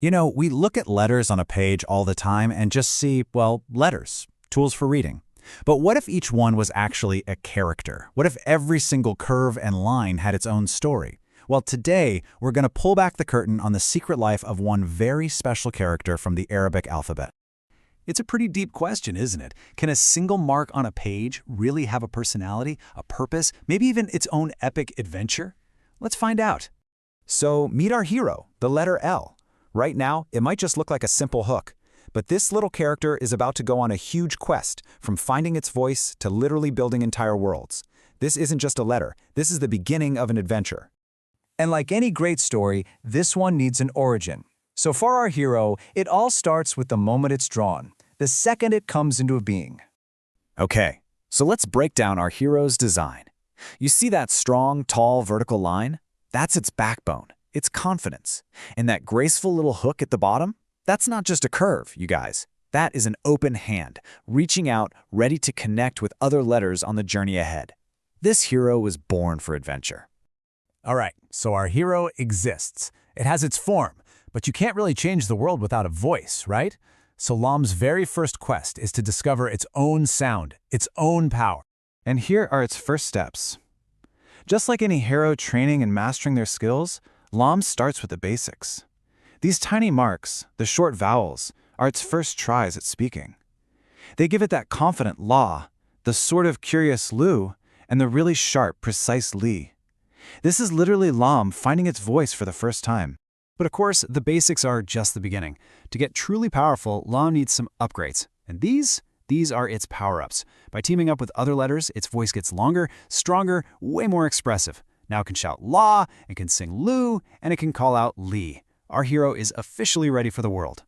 You know, we look at letters on a page all the time and just see, well, letters, tools for reading. But what if each one was actually a character? What if every single curve and line had its own story? Well, today, we're going to pull back the curtain on the secret life of one very special character from the Arabic alphabet. It's a pretty deep question, isn't it? Can a single mark on a page really have a personality, a purpose, maybe even its own epic adventure? Let's find out. So, meet our hero, the letter L. Right now, it might just look like a simple hook, but this little character is about to go on a huge quest, from finding its voice to literally building entire worlds. This isn't just a letter, this is the beginning of an adventure. And like any great story, this one needs an origin. So for our hero, it all starts with the moment it's drawn, the second it comes into being. Okay, so let's break down our hero's design. You see that strong, tall, vertical line? That's its backbone, its confidence. And that graceful little hook at the bottom? That's not just a curve, you guys. That is an open hand, reaching out, ready to connect with other letters on the journey ahead. This hero was born for adventure. All right, so our hero exists. It has its form, but you can't really change the world without a voice, right? So Laam's very first quest is to discover its own sound, its own power. And here are its first steps. Just like any hero training and mastering their skills, Laam starts with the basics. These tiny marks, the short vowels, are its first tries at speaking. They give it that confident la, the sort of curious lu, and the really sharp, precise li. This is literally Laam finding its voice for the first time. But of course, the basics are just the beginning. To get truly powerful, Laam needs some upgrades. And these are its power-ups. By teaming up with other letters, its voice gets longer, stronger, way more expressive. Now it can shout la, it can sing lu, and it can call out li. Our hero is officially ready for the world.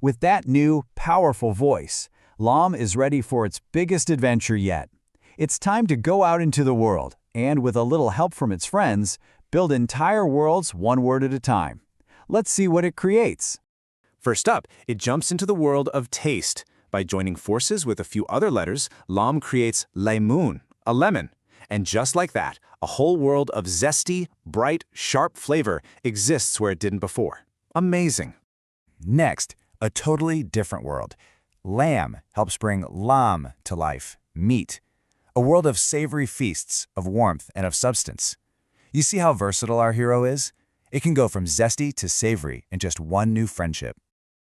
With that new, powerful voice, Laam is ready for its biggest adventure yet. It's time to go out into the world, and with a little help from its friends, build entire worlds one word at a time. Let's see what it creates. First up, it jumps into the world of taste. By joining forces with a few other letters, Laam creates laymoon, a lemon. And just like that, a whole world of zesty, bright, sharp flavor exists where it didn't before. Amazing. Next, a totally different world. Lamb helps bring Laam to life, meat. A world of savory feasts, of warmth, and of substance. You see how versatile our hero is? It can go from zesty to savory in just one new friendship.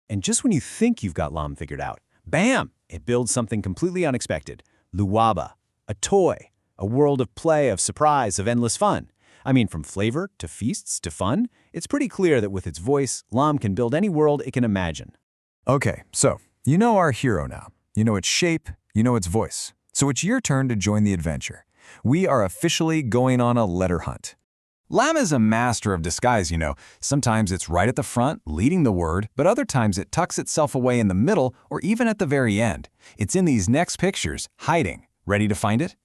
And just when you think you've got Laam figured out, bam! It builds something completely unexpected. Luwaba, a toy, a world of play, of surprise, of endless fun. I mean, from flavor to feasts to fun, it's pretty clear that with its voice, Laam can build any world it can imagine. Okay, so you know our hero now. You know its shape, you know its voice. So it's your turn to join the adventure. We are officially going on a letter hunt. Laam is a master of disguise, you know. Sometimes it's right at the front, leading the word, but other times it tucks itself away in the middle or even at the very end. It's in these next pictures, hiding. Ready to find it?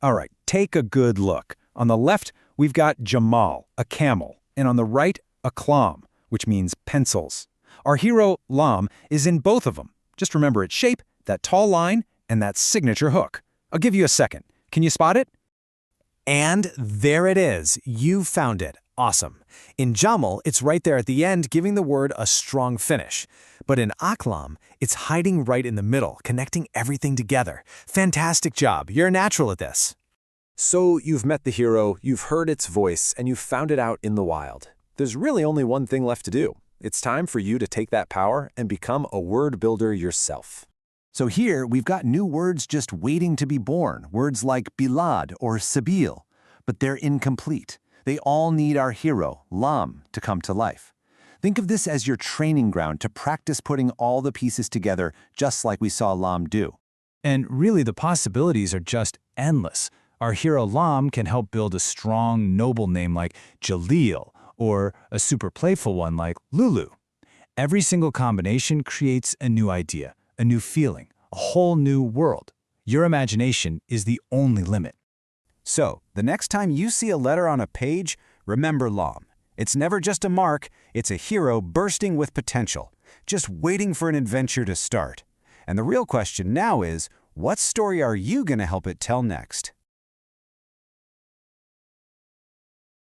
All right, take a good look. On the left, we've got Jamal, a camel, and on the right, a clam, which means pencils. Our hero, Laam, is in both of them. Just remember its shape, that tall line, and that signature hook. I'll give you a second. Can you spot it? And there it is. You found it. Awesome. In Jamal, it's right there at the end, giving the word a strong finish. But in Aklam, it's hiding right in the middle, connecting everything together. Fantastic job. You're a natural at this. So you've met the hero, you've heard its voice, and you've found it out in the wild. There's really only one thing left to do. It's time for you to take that power and become a word builder yourself. So here, we've got new words just waiting to be born, words like bilad or sabil, but they're incomplete. They all need our hero, Laam, to come to life. Think of this as your training ground to practice putting all the pieces together just like we saw Laam do. And really, the possibilities are just endless. Our hero Laam can help build a strong, noble name like Jalil, or a super playful one like Lulu. Every single combination creates a new idea, a new feeling, a whole new world. Your imagination is the only limit. So, the next time you see a letter on a page, remember Laam. It's never just a mark, it's a hero bursting with potential, just waiting for an adventure to start. And the real question now is, what story are you going to help it tell next?